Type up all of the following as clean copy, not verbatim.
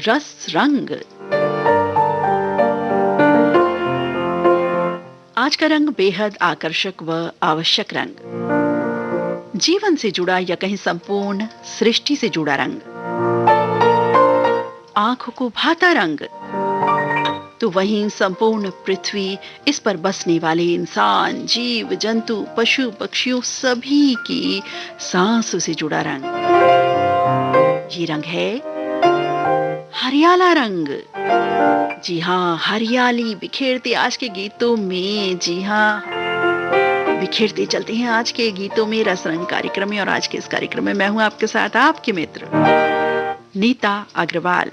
रस रंग। आज का रंग बेहद आकर्षक व आवश्यक रंग, जीवन से जुड़ा या कहीं संपूर्ण सृष्टि से जुड़ा रंग, आंखों को भाता रंग, तो वहीं संपूर्ण पृथ्वी, इस पर बसने वाले इंसान, जीव जंतु, पशु पक्षियों सभी की सांसों से जुड़ा रंग। ये रंग है हरियाला रंग। जी हाँ, हरियाली बिखेरते आज के गीतों में, जी हाँ, बिखेरते चलते हैं आज के गीतों में रस रंग कार्यक्रम में। और आज के इस कार्यक्रम में मैं हूं आपके साथ आपके मित्र नीता अग्रवाल।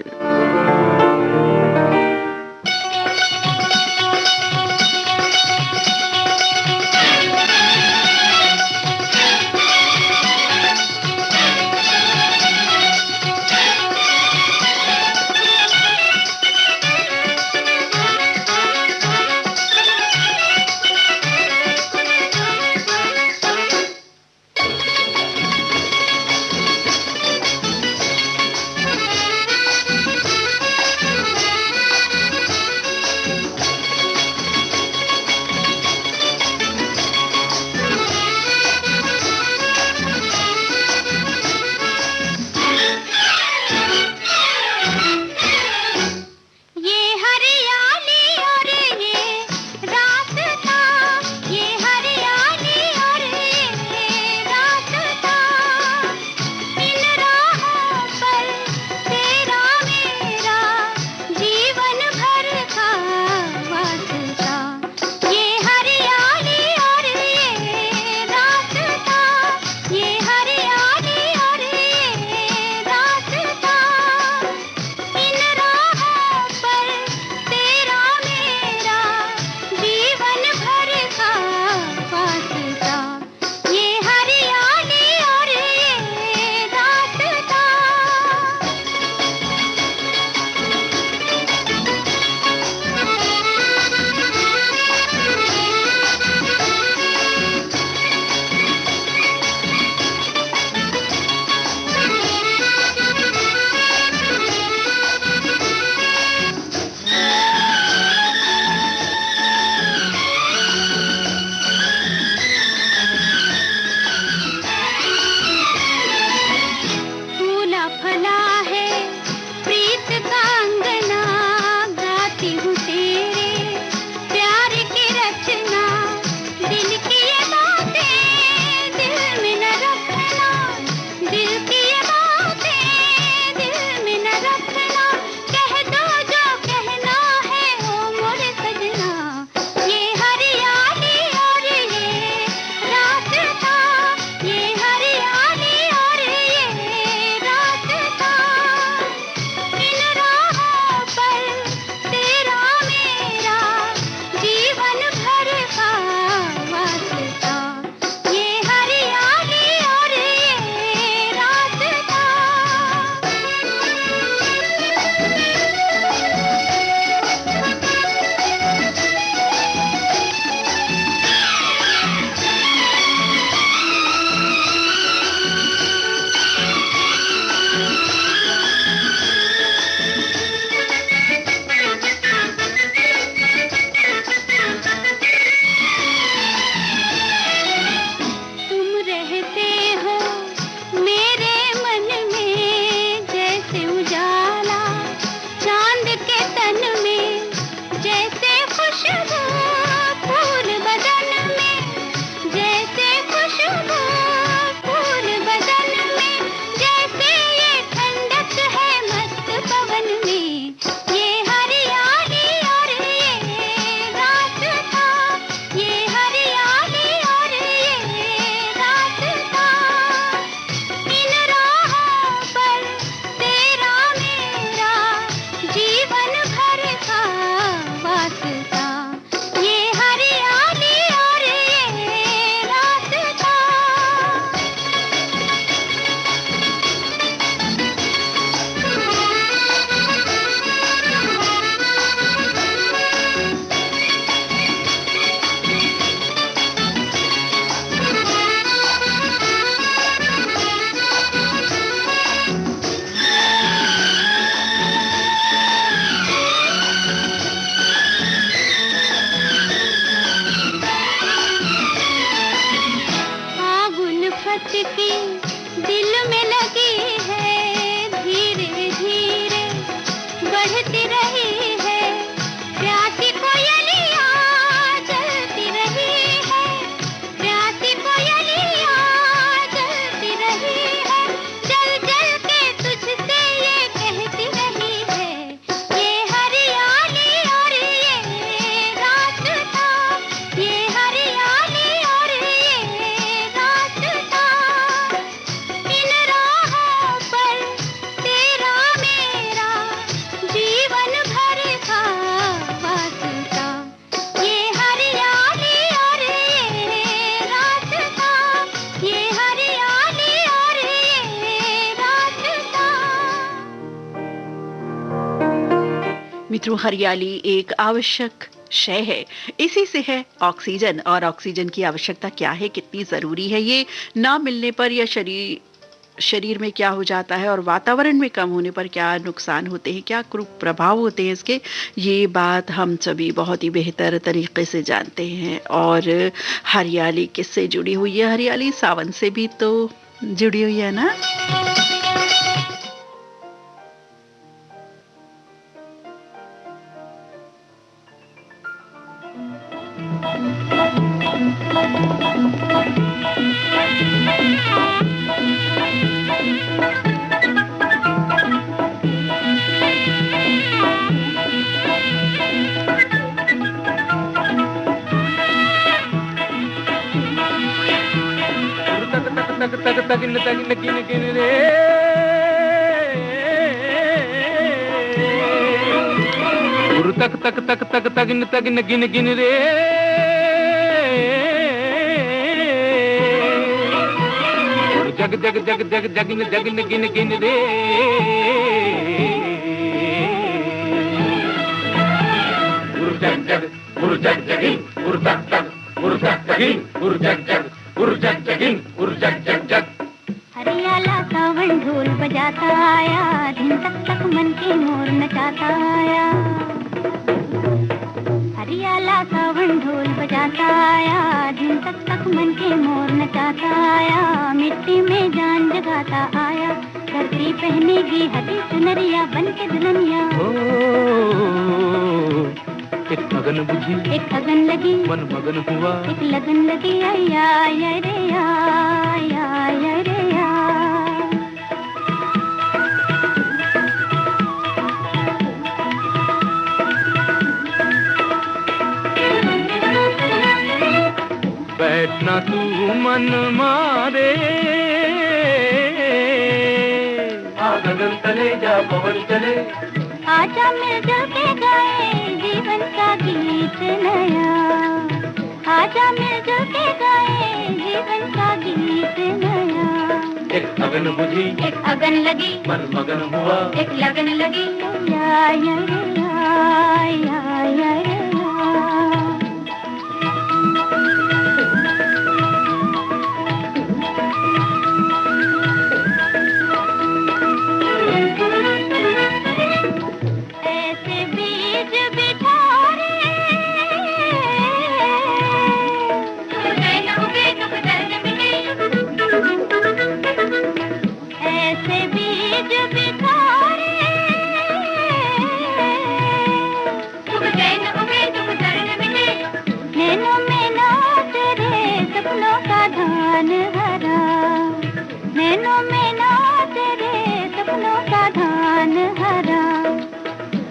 मित्रों, हरियाली एक आवश्यक शय है। इसी से है ऑक्सीजन, और ऑक्सीजन की आवश्यकता क्या है, कितनी ज़रूरी है, ये ना मिलने पर या शरीर में क्या हो जाता है और वातावरण में कम होने पर क्या नुकसान होते हैं, क्या कुप्रभाव होते हैं इसके, ये बात हम सभी बहुत ही बेहतर तरीके से जानते हैं। और हरियाली किससे जुड़ी हुई है? हरियाली सावन से भी तो जुड़ी हुई है ना। तक तक तगिन तगिन गिन गिन रे गुरु तक तक तक तक तगिन तगिन गिन गिन रे गुरु जग जग जग जग जगिन जगिन गिन गिन रे गुरु जग जग गुरु जग जगिन गुरु तक तक गुरु तक तगिन गुरु जग जग गुरु जग जगिन गुरु जग जग जग। हरियाला सावन ढोल बजाता आया, दिन तक तक मन के मोर नचाता आया। हरियाला सावन ढोल बजाता आया, दिन तक तक मन के मोर नचाता आया। मिट्टी में जान जगाता आया, धरती पहनेगी हरी चुनरिया बन के दुल्हनिया। एक अगन बुझी एक अगन लगी, मन मगन हुआ, एक लगन लगी, आया आया रे आया आया रे आ। बैठना तू मन मारे, आ गगन तले जा पवन चले, आजा मिलजुल के गाए जीवन का गीत नया। आजा मिलजुल के गाए जीवन का गीत नया। एक अगन बुझी एक अगन लगी, मन मगन हुआ, एक लगन लगी, या या या या या या।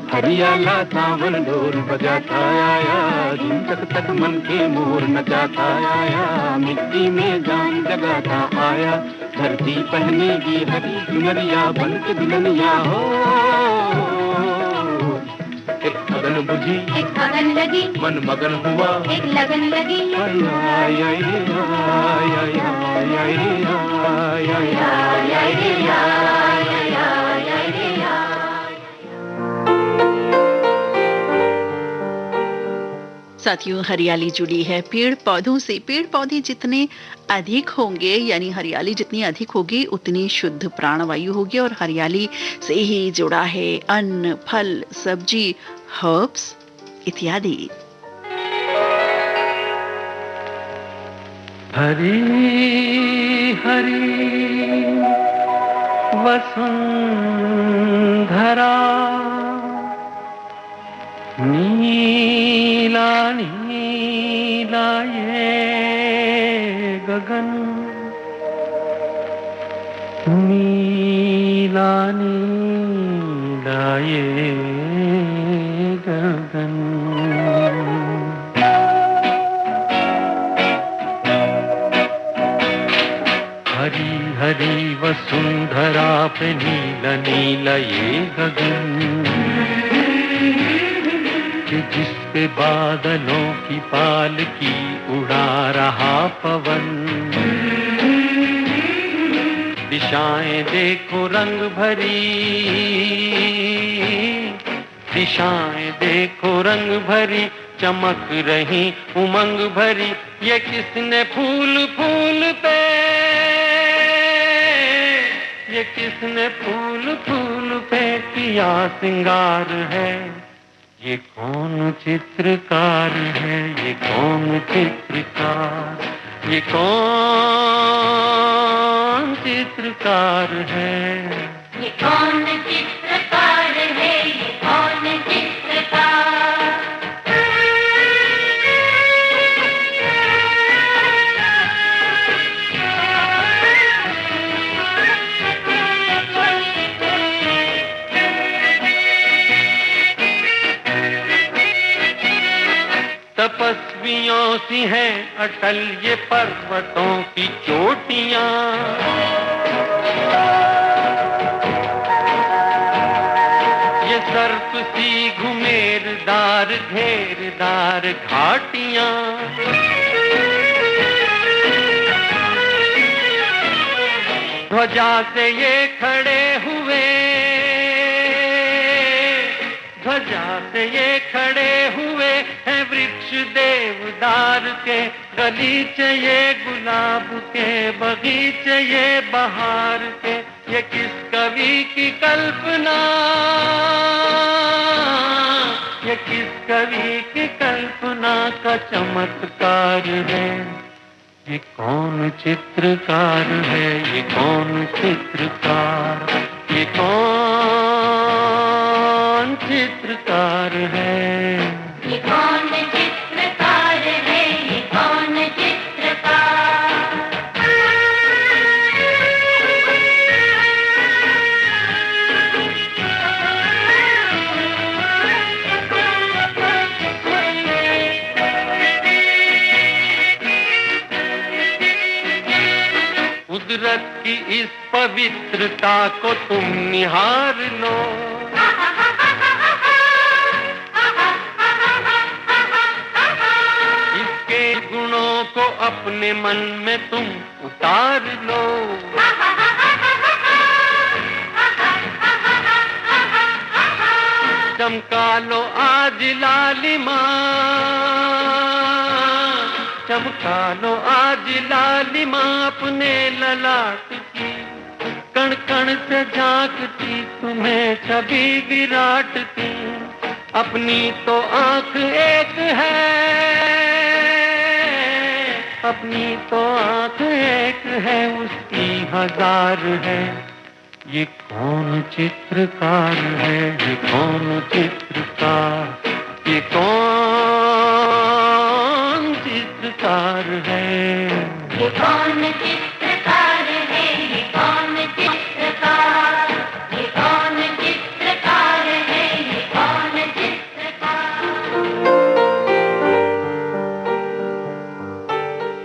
हरियाला सावन ढोल बजाता आया, दिन तक तक मन के मोर नचाता आया। मिट्टी में जान जगाता आया, धरती पहनेगी हरी चुनरिया बन के दुल्हनिया हो। एक अगन बुझी एक अगन लगी, मन मगन हुआ, एक लगन लगी, आया आया आया आया आया आया आया आया। साथियों, हरियाली जुड़ी है पेड़ पौधों से। पेड़ पौधे जितने अधिक होंगे, यानी हरियाली जितनी अधिक होगी, उतनी शुद्ध प्राणवायु होगी। और हरियाली से ही जुड़ा है अन्न, फल, सब्जी, हर्ब्स इत्यादि। हरी हरी वसुंधरा, नीला नीला ये गगन, नीला नीला ये गगन। हरी हरी वसुंधरा पे नीला नीला ये गगन, कि जिस पे बादलों की पालकी उड़ा रहा पवन। दिशाएं देखो रंग भरी, दिशाएं देखो रंग भरी, चमक रही उमंग भरी, ये किसने फूल फूल पे, ये किसने फूल फूल पे किया सिंगार है, ये कौन चित्रकार है, ये कौन चित्रकार, ये कौन चित्रकार है, ये कौन चित्रकार है, ये कौन चित्रकार। तपस्वियों सी हैं अटल ये पर्वतों की चोटियां, ये सर्प सी घुमेरदार घेरदार घाटियां, ध्वजा से ये खड़े हुए, ध्वजा से ये खड़े हुए हैं वृक्ष देवदार के, गलीचे ये गुलाब के, बगीचे ये बहार के, ये किस कवि की कल्पना, ये किस कवि की कल्पना का चमत्कार है, ये कौन चित्रकार है, ये कौन चित्रकार, ये कौन चित्रकार है, ये कौन चित्रकार है, ये कौन चित्रकार। कुदरत की इस पवित्रता को तुम निहार लो, इसके गुणों को अपने मन में तुम उतार लो, चमका लो आज लालिमा, चमका लो आज लालिमा अपने ललाट की, कण कण से झांकती तुम्हें छवि विराट की, अपनी तो आंख एक है, अपनी तो आंख एक है, उसकी हजार है, ये कौन चित्रकार है, ये कौन चित्रकार, ये कौन चित्रकार है, ये कौन चित्रकार है, ये कौन चित्रकार, ये कौन चित्रकार है, ये कौन चित्रकार।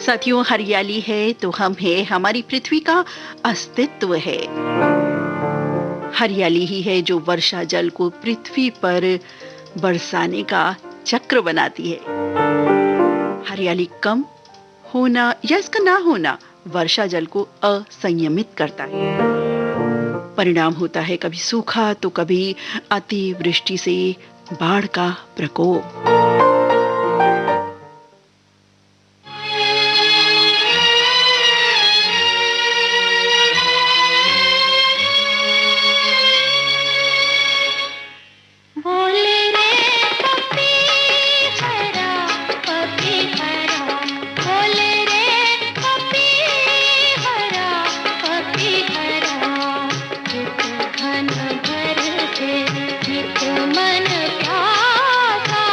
साथियों, हरियाली है तो हम है, हमारी पृथ्वी का अस्तित्व है। हरियाली ही है जो वर्षा जल को पृथ्वी पर बरसाने का चक्र बनाती है। हरियाली कम होना या इसका ना होना वर्षा जल को असंयमित करता है। परिणाम होता है कभी सूखा तो कभी अतिवृष्टि से बाढ़ का प्रकोप। मन प्यासा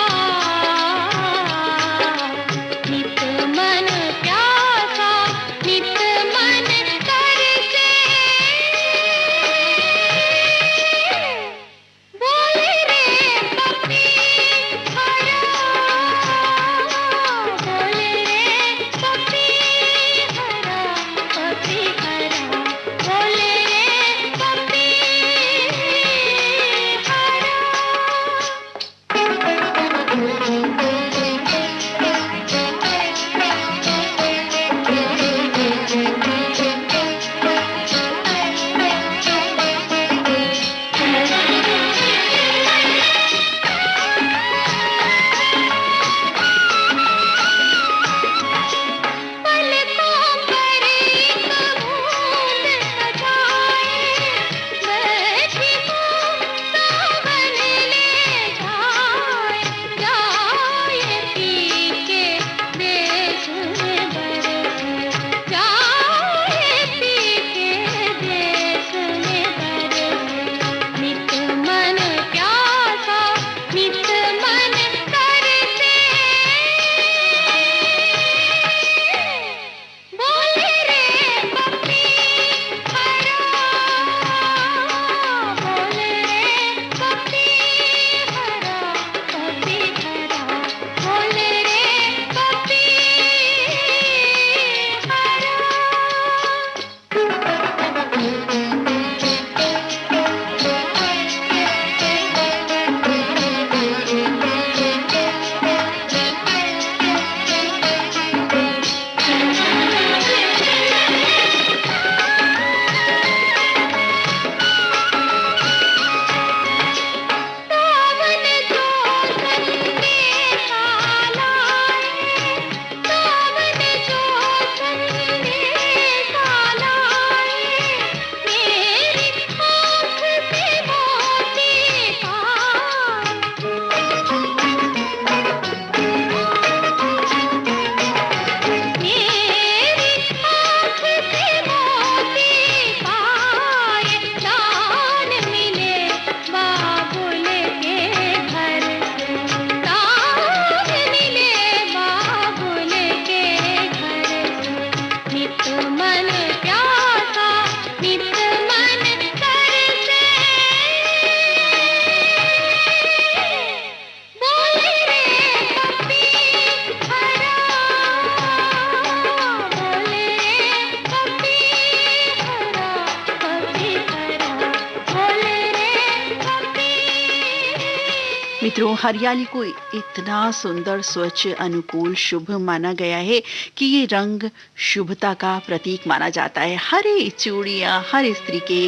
मित्रों, हरियाली को इतना सुंदर, स्वच्छ, अनुकूल, शुभ माना गया है कि ये रंग शुभता का प्रतीक माना जाता है। हरी चूड़ियां हर स्त्री के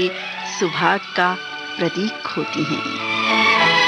सुहाग का प्रतीक होती हैं।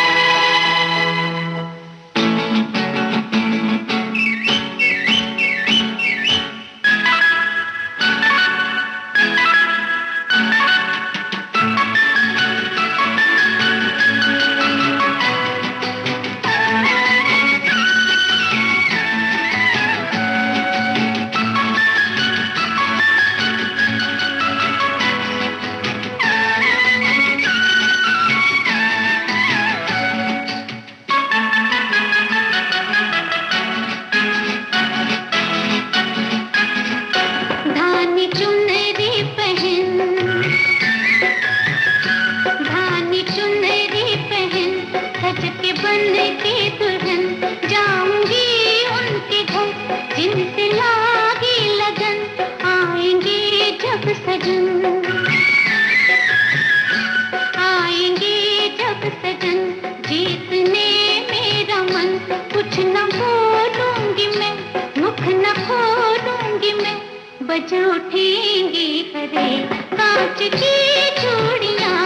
बज उठेंगी हरे कांच की चूड़ियां,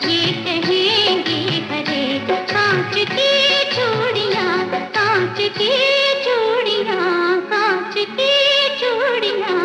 ये कहेंगी हरे कांच की चूड़ियां, कांच की चूड़ियां, कांच की चूड़ियां।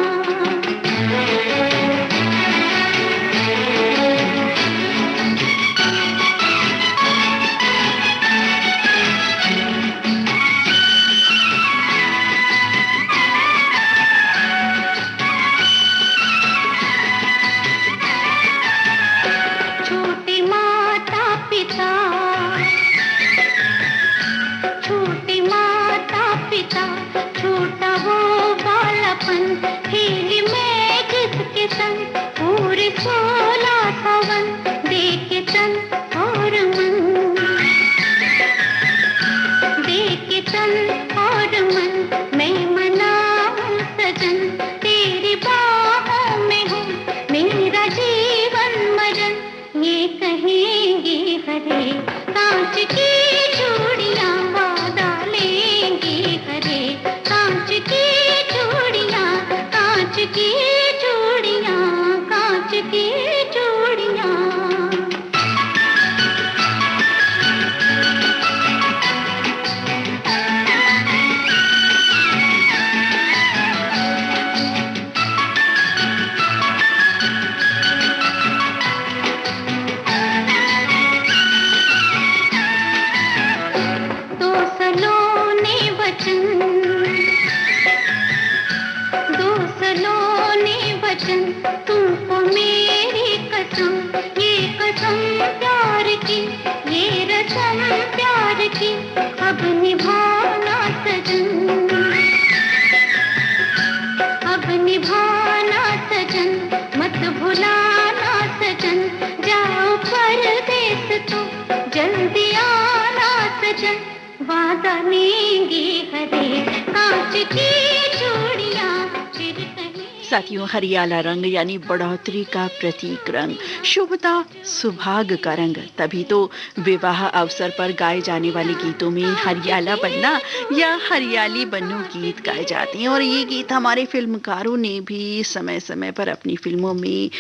साथियों, हरियाला रंग यानी बढ़ोतरी का प्रतीक रंग, शुभता, सुभाग का रंग। तभी तो विवाह अवसर पर गाए जाने वाले गीतों में हरियाला बनना या हरियाली बन्नू गीत गाए जाते हैं। और ये गीत हमारे फिल्मकारों ने भी समय समय पर अपनी फिल्मों में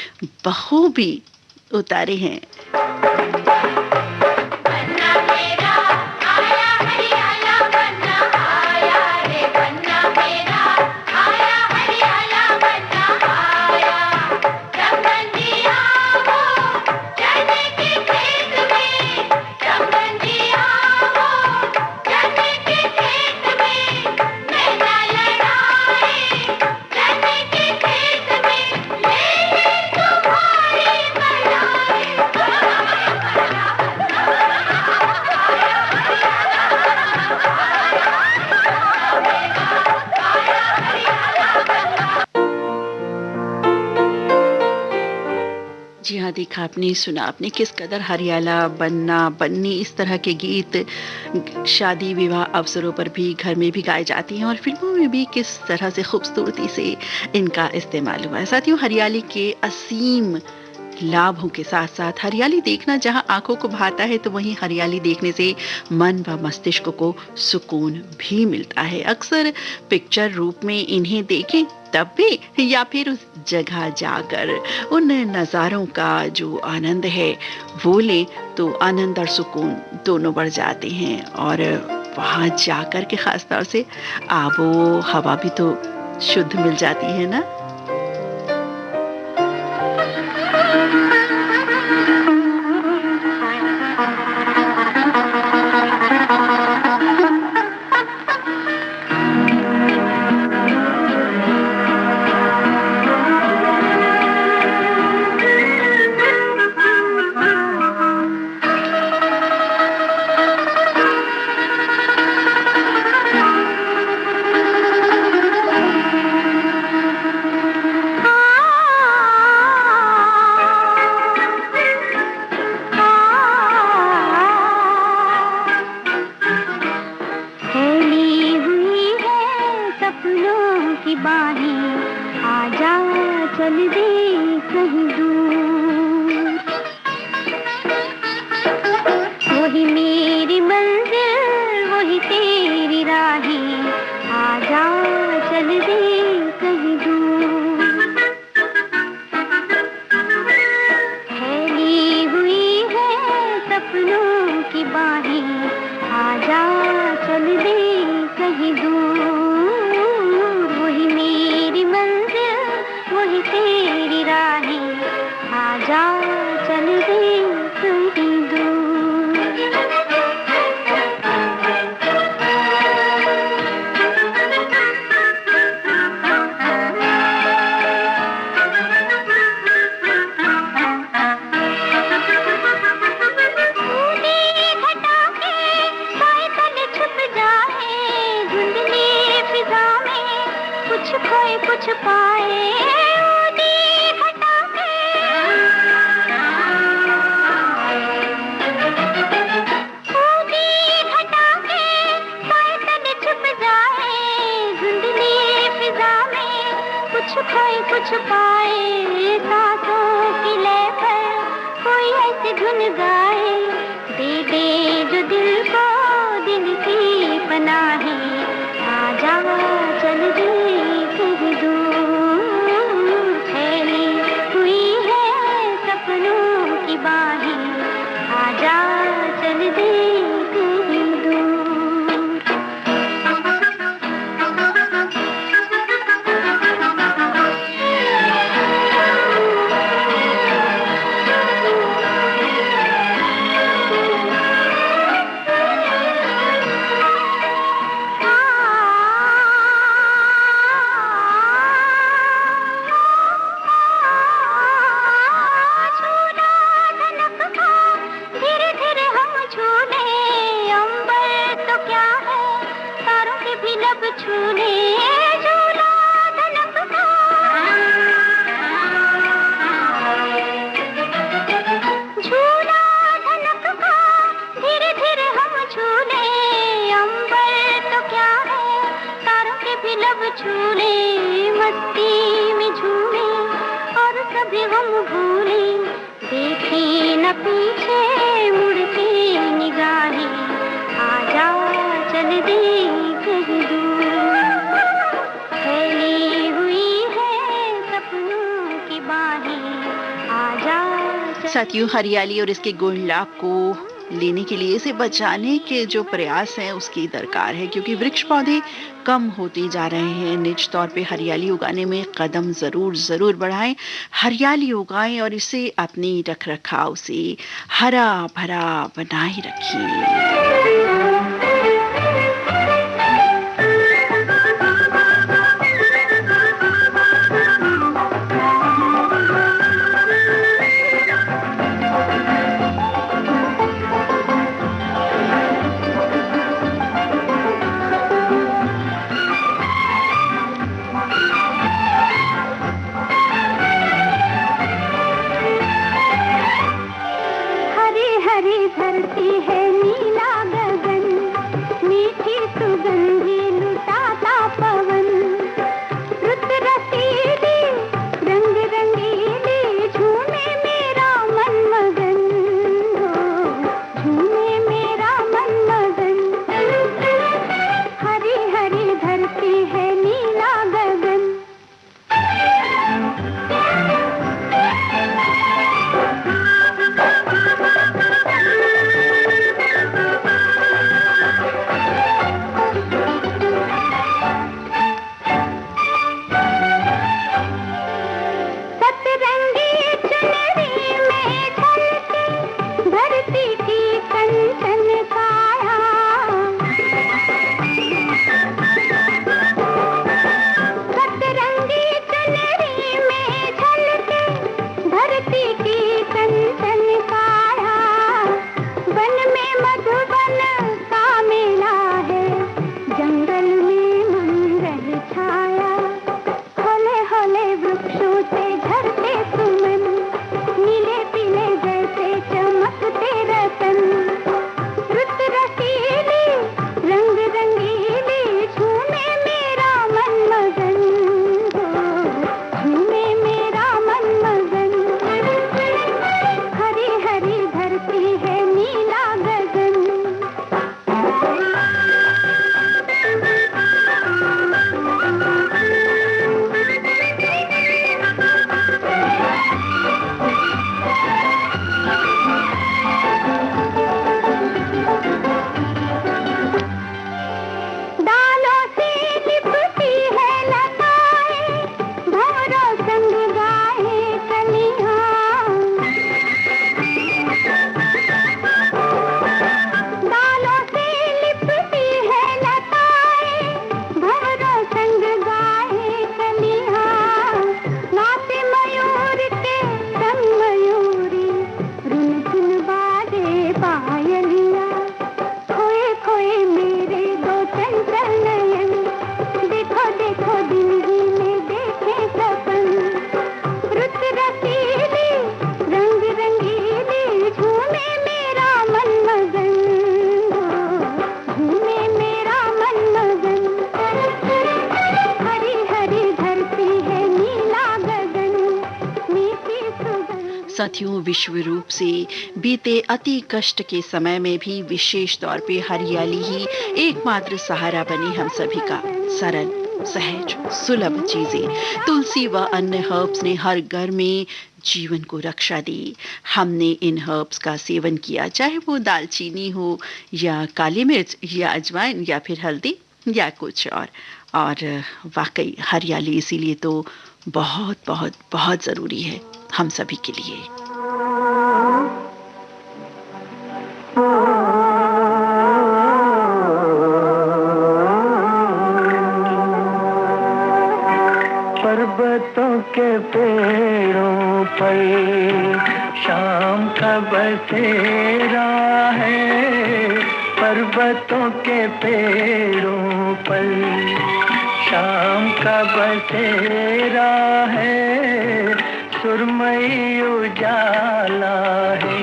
बखूबी उतारे हैं। जी हाँ, देखा आपने, सुना आपने किस कदर हरियाला, बन्ना, बन्नी इस तरह के गीत शादी विवाह अवसरों पर भी घर में भी गाए जाती हैं और फिल्मों में भी किस तरह से खूबसूरती से इनका इस्तेमाल हुआ है। साथियों, हरियाली के असीम लाभों के साथ साथ हरियाली देखना जहां आंखों को भाता है, तो वहीं हरियाली देखने से मन व मस्तिष्क को सुकून भी मिलता है। अक्सर पिक्चर रूप में इन्हें देखें तब भी, या फिर उस जगह जाकर उन नज़ारों का जो आनंद है वो ले, तो आनंद और सुकून दोनों बढ़ जाते हैं। और वहाँ जाकर के खास तौर से आबो हवा भी तो शुद्ध मिल जाती है ना। साथियों, हरियाली और इसके गुण लाभ को लेने के लिए, इसे बचाने के जो प्रयास हैं उसकी दरकार है, क्योंकि वृक्ष पौधे कम होते जा रहे हैं। निज तौर पे हरियाली उगाने में कदम जरूर बढ़ाएं, हरियाली उगाएं और इसे अपनी रख रखाव से हरा भरा बनाए रखिए। धरती है नीला गगन, साथियों, विश्व रूप से बीते अति कष्ट के समय में भी विशेष तौर पे हरियाली ही एकमात्र सहारा बनी हम सभी का। सरल, सहज, सुलभ चीजें, तुलसी व अन्य हर्ब्स ने हर घर में जीवन को रक्षा दी। हमने इन हर्ब्स का सेवन किया, चाहे वो दालचीनी हो या काली मिर्च या अजवाइन या फिर हल्दी या कुछ और वाकई हरियाली इसीलिए तो बहुत बहुत बहुत ज़रूरी है हम सभी के लिए। पर्वतों के पेड़ों पर शाम का बसेरा है, पर्वतों के पेड़ों पर शाम का बसेरा है, सुरमई उजाला है,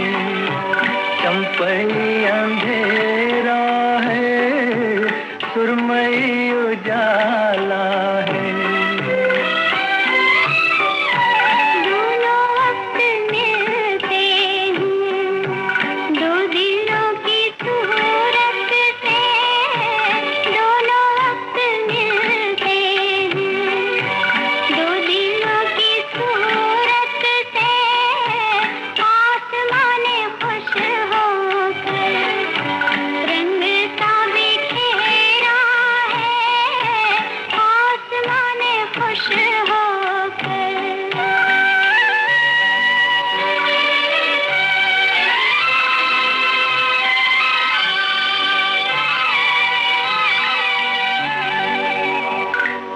चंपई अंधेरा है, सुरमई उजाला है।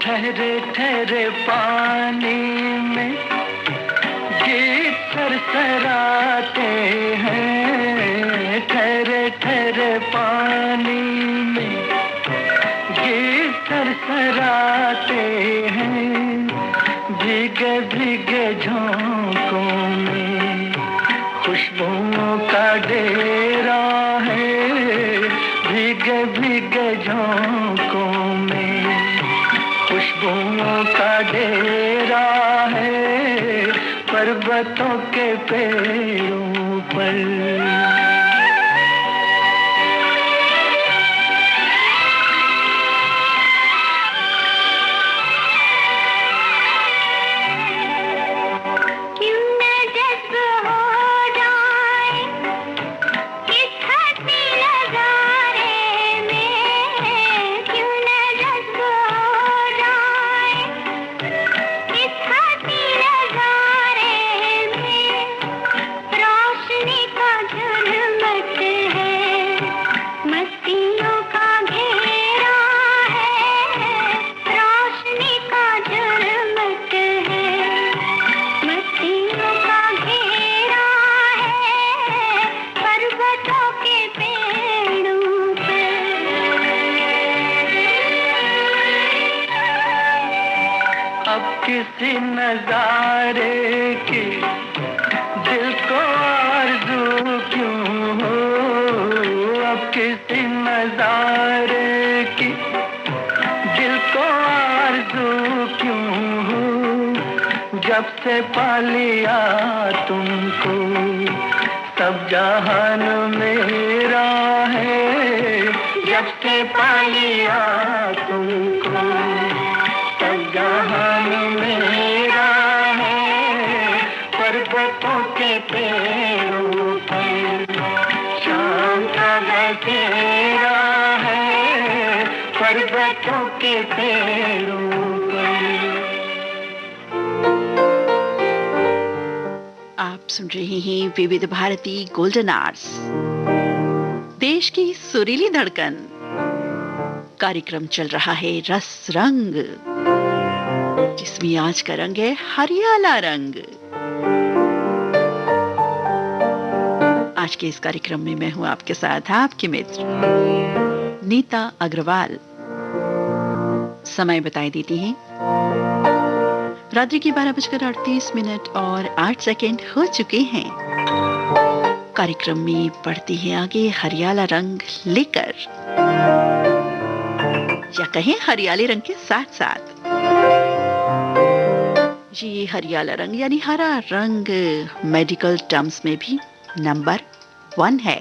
ठहरे ठहरे पानी में गीत सरसराते हैं, ठहरे ठहरे पानी में गीत सरसराते हैं, भीगे भीगे झोंकों में खुशबुओं का डेरा है, भीगे भीगे झोंकों में खुशबुओं का डेरा है, पर्वतों के पेड़ों पर। किसी नजारे की दिल को आरज़ू क्यों हो, अब किसी नजारे की दिल को आरज़ू क्यों हो, जब से पा लिया तुमको सब जहान मेरा है, जब से पा लिया तुमको सब जहान मेरा है, पर्वतों के पेड़ों पर शाम का बसेरा है, पर्वतों के पेड़ों पर। आप सुन रहे हैं विविध भारती गोल्डन आवर्स, देश की सुरीली धड़कन। कार्यक्रम चल रहा है रस रंग, जिसमें आज का रंग है हरियाला रंग। आज के इस कार्यक्रम में मैं हूं आपके साथ आपकी मित्र नीता अग्रवाल। समय बताई देती हैं, रात्रि के 12:38 और 8 सेकंड हो चुके हैं। कार्यक्रम में बढ़ती है आगे हरियाला रंग लेकर, या कहें हरियाली रंग के साथ साथ। जी, हरियाला रंग यानी हरा रंग मेडिकल टर्म्स में भी नंबर 1 है।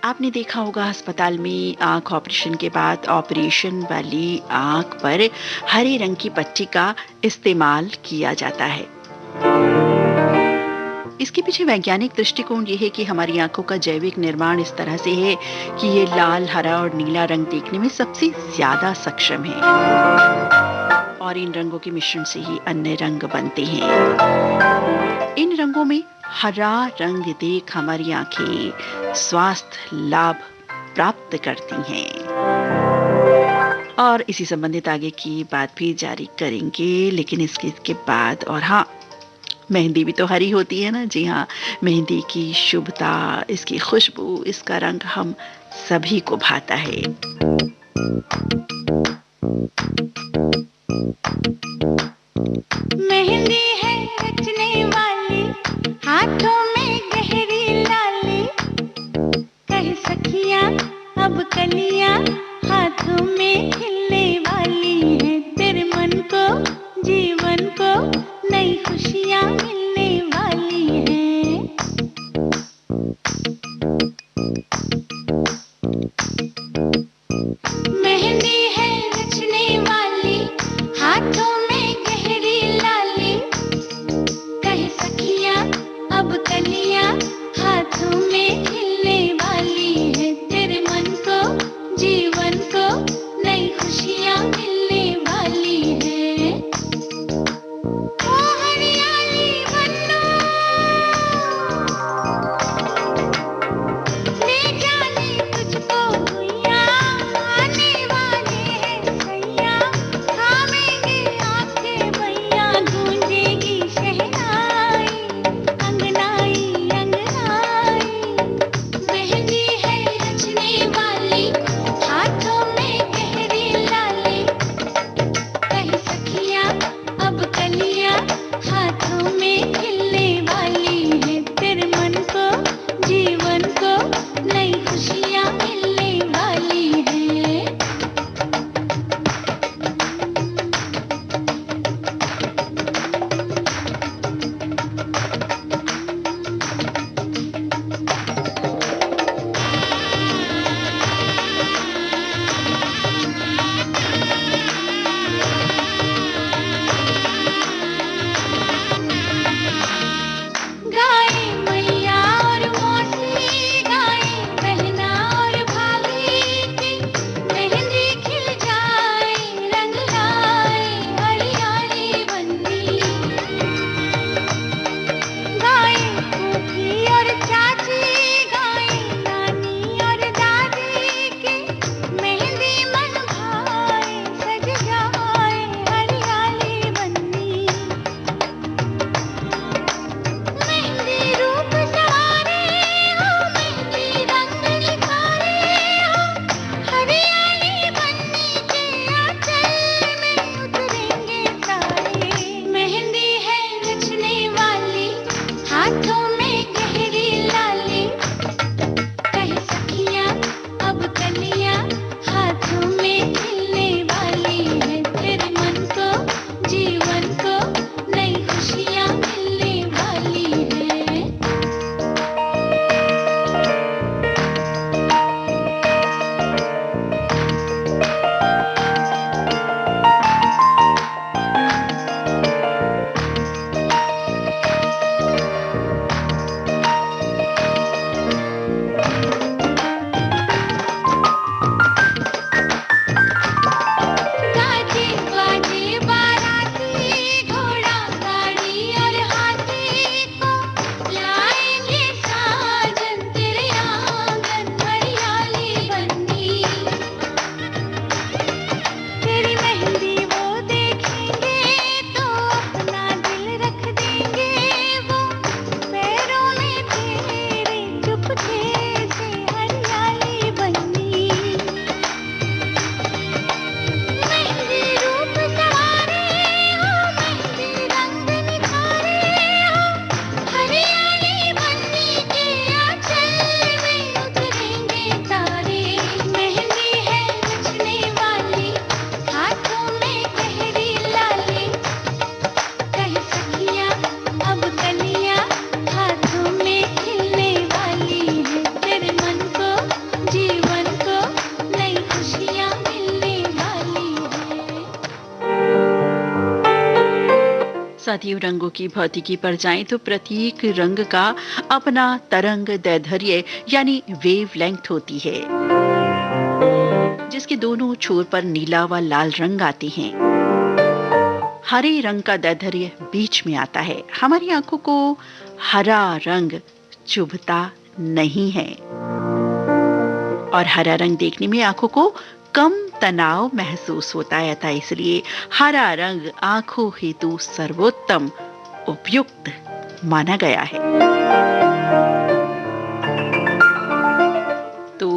आपने देखा होगा अस्पताल में आंख ऑपरेशन के बाद ऑपरेशन वाली आंख पर हरे रंग की पट्टी का इस्तेमाल किया जाता है। इसके पीछे वैज्ञानिक दृष्टिकोण ये है कि हमारी आंखों का जैविक निर्माण इस तरह से है कि ये लाल, हरा और नीला रंग देखने में सबसे ज्यादा सक्षम है और इन रंगों के मिश्रण से ही अन्य रंग बनते हैं। इन रंगों में हरा रंग देख हमारी आंखें स्वास्थ्य लाभ प्राप्त करती हैं और इसी संबंधित आगे की बात भी जारी करेंगे, लेकिन इसके बाद और हाँ, मेहंदी भी तो हरी होती है ना। जी हाँ, मेहंदी की शुभता, इसकी खुशबू, इसका रंग हम सभी को भाता है। मेहंदी है रचने वाली, हाथों में गहरी लाली, कह सखियां अब कलियां हाथों में खिलने वाली है, तेरे मन को जीवन को नई खुशियां मिलने वाली हैं। मेहंदी है रचने वाली, हाथों में गहरी लाली, कह सखियां अब कलियां हाथों में खिलने वाली है, तेरे मन को जीवन को नई खुशियां मिलने वाली साथियों, रंगों की भौतिकी पर जाएं तो प्रत्येक रंग का अपना तरंग दैर्ध्य यानी वेवलेंथ होती है, जिसके दोनों छोर पर नीला व लाल रंग आते हैं। हरे रंग का दैर्ध्य बीच में आता है। हमारी आंखों को हरा रंग चुभता नहीं है और हरा रंग देखने में आंखों को कम तनाव महसूस होता है, था इसलिए हरा रंग आंखों हेतु सर्वोत्तम उपयुक्त माना गया है। तो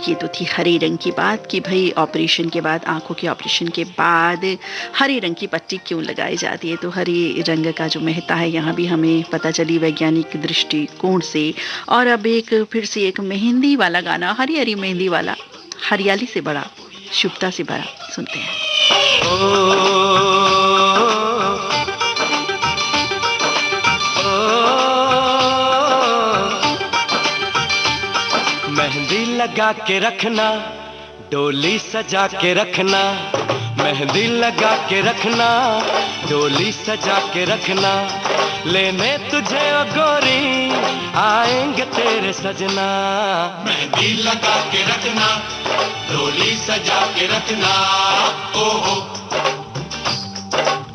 ये तो थी हरे रंग की बात कि भाई ऑपरेशन के बाद, आंखों के ऑपरेशन के बाद हरे रंग की पट्टी क्यों लगाई जाती है। तो हरे रंग का जो महत्ता है यहाँ भी हमें पता चली वैज्ञानिक दृष्टिकोण से। और अब फिर से एक मेहंदी वाला गाना, हरी हरी मेहंदी वाला, हरियाली से बड़ा, शुभता से भरा, सुनते हैं। मेहंदी लगा के रखना, डोली सजा के रखना, मेहंदी लगा के रखना, डोली सजा के रखना, लेने तुझे ओ गोरी आएंगे तेरे सजना। मेहंदी लगा के रखना, डोली सजा के रखना, ओहो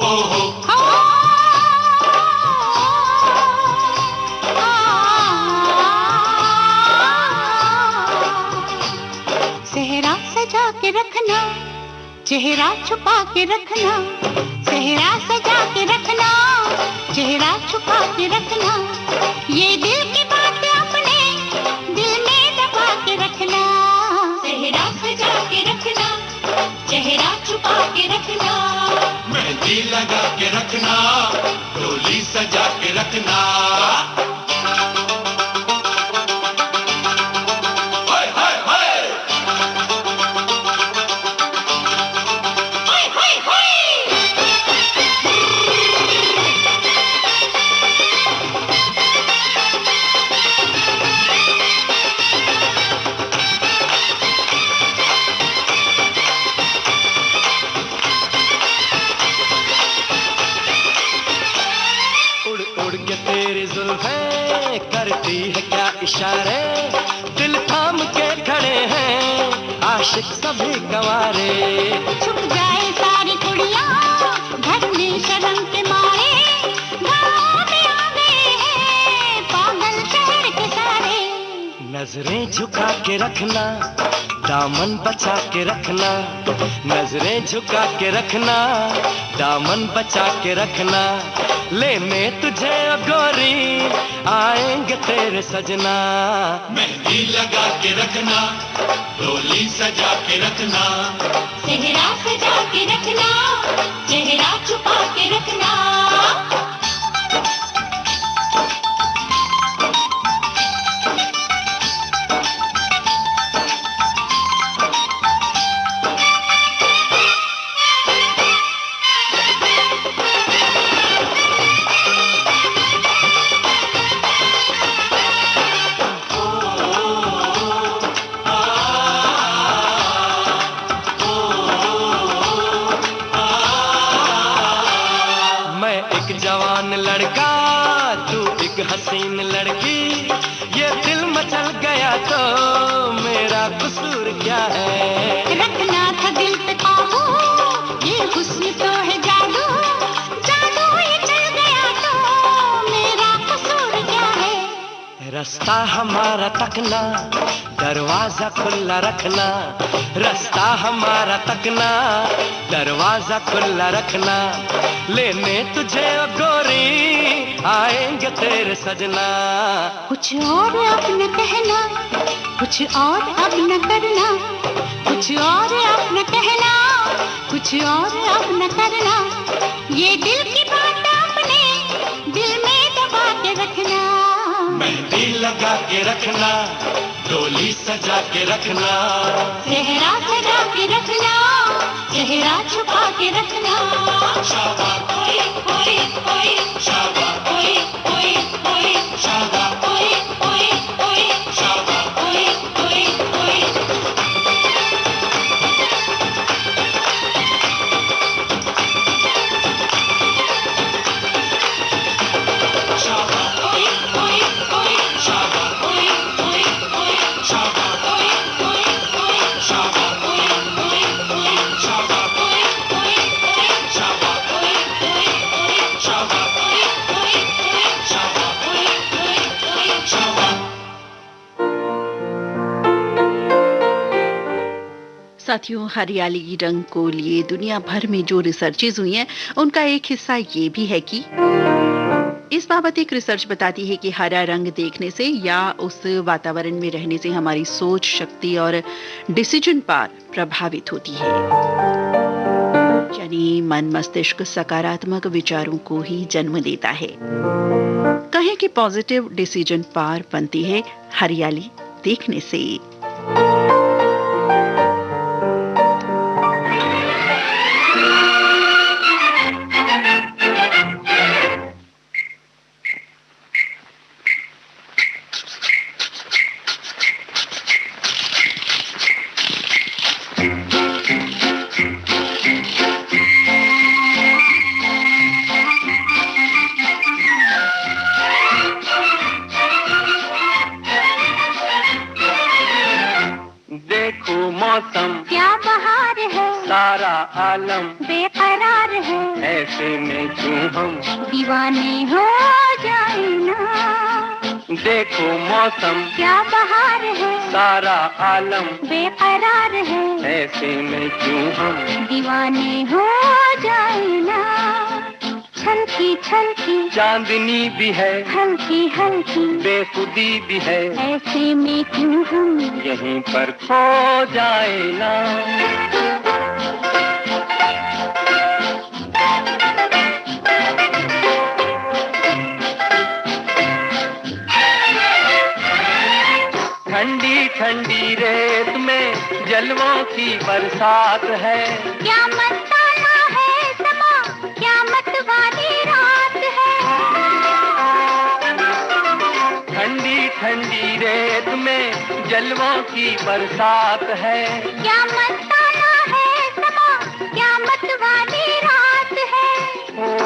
ओहो। सेहरा सजा के रखना, चेहरा छुपा के रखना, सेहरा सजा के रखना, चेहरा छुपा के रखना, ये दिल की बात अपने दिल में दबा के रखना। सेहरा सजा के रखना, चेहरा छुपा के रखना, मेहंदी लगा के रखना, डोली सजा के रखना। करती है क्या इशारे, दिल थाम के खड़े हैं आशिक सभी गंवारे। छुप जाए सारी कुड़ियाँ घर में शर्म के मारे, गाँव में आ गए हैं पागल शहर के सारे। नजरें झुका के रखना, दामन बचा के रखना, नजरें झुका के रखना, दामन बचा के रखना, लेने तुझे ओ गोरी आएंगे तेरे सजना। मेहंदी लगा के रखना, डोली सजा के रखना, सेहरा सजा के रखना, चेहरा छुपा के रखना। हसीन लड़की, ये दिल मचल गया तो मेरा कसूर क्या है। रखना था दिल पे काबू, ये हुस्न तो है जादू, जादू ये चल गया तो मेरा कसूर क्या है। रास्ता हमारा तकना, दरवाजा खुला रखना, रास्ता हमारा तकना, दरवाजा खुला रखना, लेने तुझे ओ गोरी आएंगे तेरे सजना। कुछ और अब न कहना, कुछ और अब न करना, कुछ और अब न कहना, कुछ और अब न करना, ये दिल की बात अपने दिल में दबा के रखना। मेहंदी लगा के रखना, डोली सजा के रखना, सेहरा सजा के रखना, चेहरा छुपा के रखना। शाबा कोई कोई कोई, शाबा कोई कोई कोई, शाबा कोई कोई कोई, शाबा कोई कोई कोई। साथियों, हरियाली रंग को लिए दुनिया भर में जो रिसर्चेज हुई हैं, उनका एक हिस्सा ये भी है कि इस बाबत एक रिसर्च बताती है कि हरा रंग देखने से या उस वातावरण में रहने से हमारी सोच शक्ति और डिसीजन पावर प्रभावित होती है। यानी मन मस्तिष्क सकारात्मक विचारों को ही जन्म देता है। कहें कि पॉजिटिव डिसीजन पावर बनती है हरियाली देखने से। क्या बहार है, सारा आलम बेकरार है, ऐसे में क्यों हम दीवाने हो जाए ना। देखो मौसम क्या बहार है, सारा आलम बेकरार है, ऐसे में क्यों हम दीवाने हो जाए ना। छलकी छलकी चांदनी भी है, हल्की हल्की बेखुदी भी है, ऐसे में क्यों हम यहीं पर खो जाए ना। ठंडी ठंडी रेत में जलवों की बरसात है। क्या मस्ताना है समा, क्या मतवाली रात है। ठंडी ठंडी रेत में जलवों की बरसात है। क्या मस्ताना है समा, क्या मतवाली रात है। ओ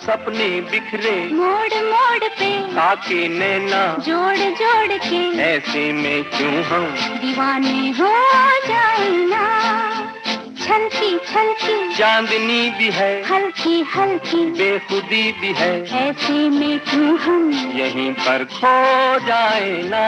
सपने बिखरे मोड़ मोड़ पे ताके नैना जोड़ जोड़ के, ऐसे में क्यों हम दीवाने हो जाए ना। छलकी छलकी चांदनी भी है, हल्की हल्की बेखुदी भी है, ऐसे में क्यों हम यहीं पर खो जाए ना।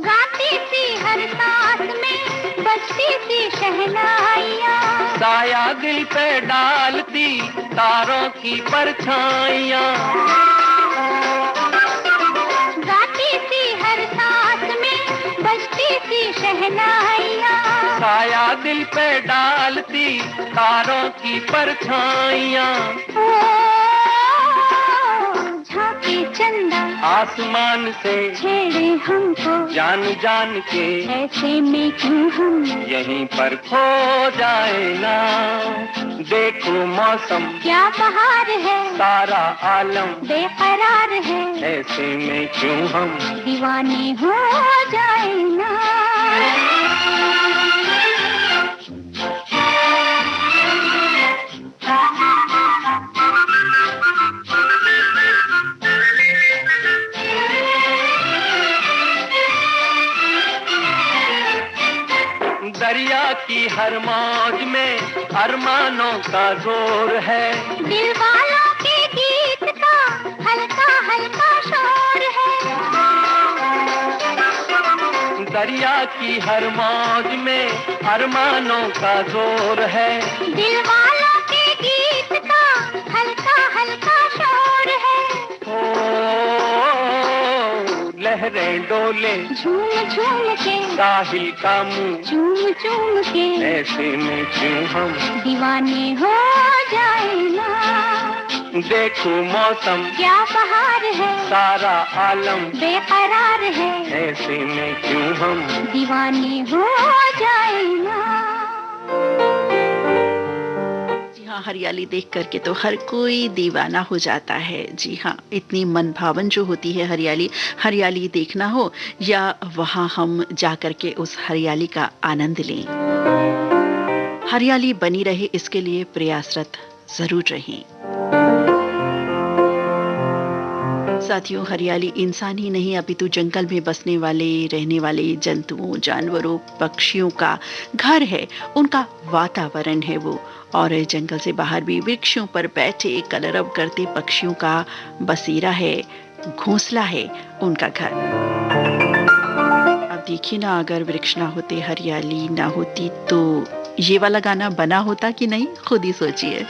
गाती सी हर सांस में बजती सी शहनाइयाँ, साया दिल पे डालती तारों की परछाइयाँ। गाती सी हर सांस में बजती सी शहनाइयाँ, साया दिल पे डालती तारों की परछाइयाँ। झांके चंदा आसमान से छेड़े हमको, जान जान के ऐसे में क्यों हम यहीं पर खो जाए ना। देखो मौसम क्या बहार है, सारा आलम बेकरार है, ऐसे में क्यों हम दीवाने हो जाए ना। दरिया की हर मौज में अरमानों का जोर है। दिल वालों के गीत का हल्का हल्का शोर है। दरिया की हर मौज में अरमानों का जोर है। दिल वालों के गीत का हल्का हल्का शोर है। लहरें डोले झूम झूम के, साहिल का मुंह चूम चूम के, ऐसे में क्यों हम दीवाने हो जाए ना। देखो मौसम क्या बहार है, सारा आलम बेकरार है, ऐसे में क्यों हम दीवाने हो जाए ना। हाँ, हरियाली देख करके तो हर कोई दीवाना हो जाता है। जी हाँ, इतनी मन भावन जो होती है हरियाली। हरियाली देखना हो या वहाँ हम जा करके उस हरियाली का आनंद लें। हरियाली बनी रहे इसके लिए प्रयासरत जरूर रहें। साथियों, हरियाली इंसान ही नहीं अपितु जंगल में बसने वाले, रहने वाले जंतुओं, जानवरों, पक्षियों का घर है, उनका वातावरण है वो। और जंगल से बाहर भी वृक्षों पर बैठे कलरव करते पक्षियों का बसेरा है, घोंसला है, उनका घर। अब देखिए ना, अगर वृक्ष ना होते, हरियाली ना होती, तो ये वाला गाना बना होता कि नहीं, खुद ही सोचिए।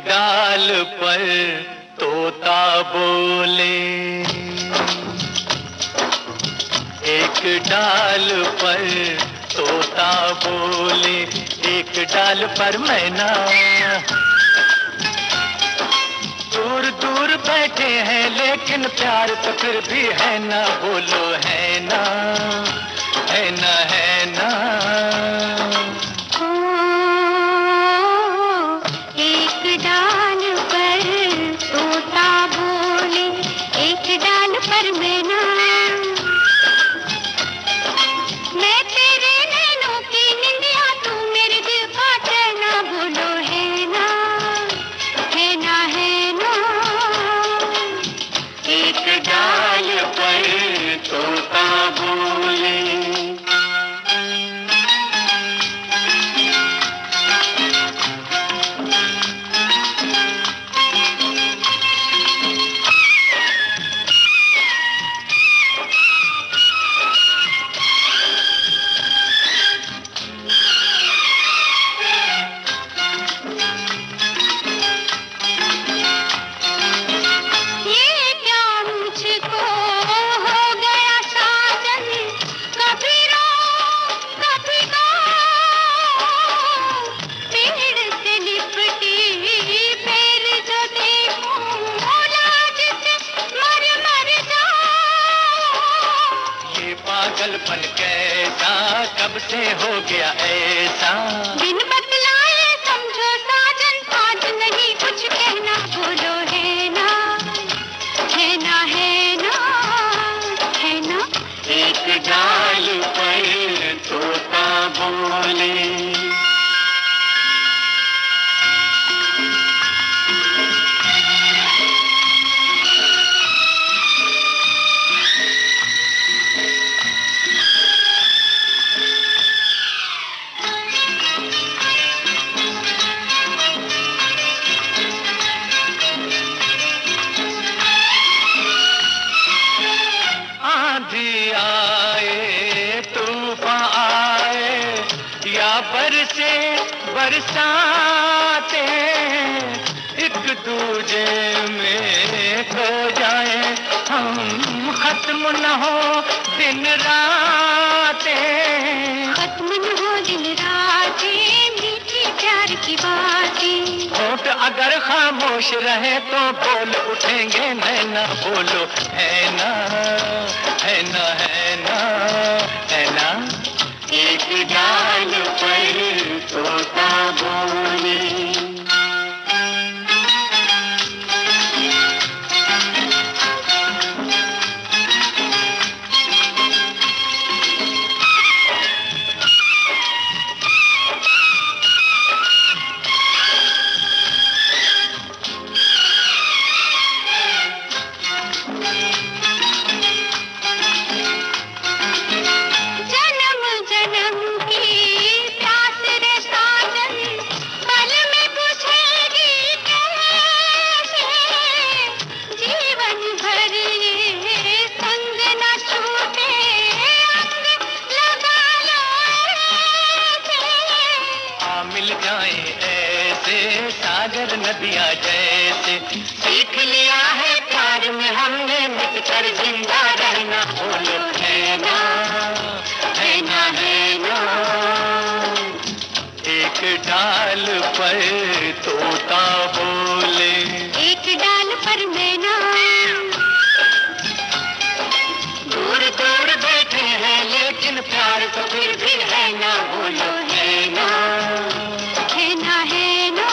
डाल पर तोता बोले, एक डाल पर तोता बोले, एक डाल पर मैना। दूर दूर बैठे हैं लेकिन प्यार तो फिर भी है ना, बोलो है ना, है ना, है ना। डाल पर तोता बोले, एक डाल पर मैना। मैं तेरे नैनों की निंदिया, तू मेरे दिल का चैना, बोलो है ना, है ना, है ना। एक डाल पर तोता बोले। पागलपन कैसा कब से हो गया ऐसा, बिन बतलाए समझो साजन, आज नहीं कुछ कहना, बोलो है ना, है ना, है ना, है ना। एक डाल पर तोता बोले। आंधी आए, तूफान आए, या बरसे बरसाते, एक दूजे में खो जाए हम, खत्म न हो दिन रातें, खत्म न हो दिन रातें, मीठी प्यार की बातें। होठ अगर खामोश रहे तो बोल उठेंगे नैना, बोलो है ना, है ना, है ना, है ना। एक डाल पर तोता बोले। मिल जाए ऐसे सागर नदियाँ जैसे, सीख लिया है प्यार में हमने मिटकर जिंदा रहना, बोलो है ना, है ना, है ना। डाल पर तोता बोले, एक डाल पर मैना, दूर दूर बैठे हैं लेकिन प्यार तो फिर भी है ना, बोलो है ना, है ना, है ना,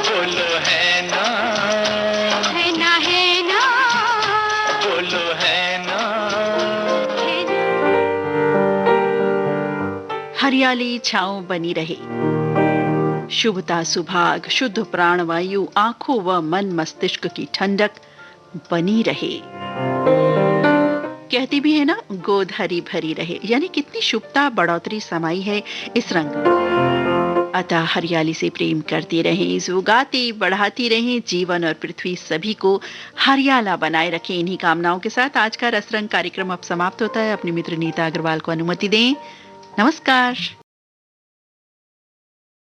बोलो है ना, है ना, है ना, बोलो है ना। है ना। हरियाली छांव बनी रहे, शुभता सुभाग, शुद्ध प्राणवायु आंखों व मन मस्तिष्क की ठंडक बनी रहे। कहती भी है ना, गोद हरी भरी रहे, यानी कितनी शुभता बढ़ोतरी समाई है इस रंग। अतः हरियाली से प्रेम करते रहें, उगाते बढ़ाती रहें, जीवन और पृथ्वी सभी को हरियाला बनाए रखें। इन्हीं कामनाओं के साथ आज का रसरंग कार्यक्रम अब समाप्त होता है। अपनी मित्र नीता अग्रवाल को अनुमति दें। नमस्कार।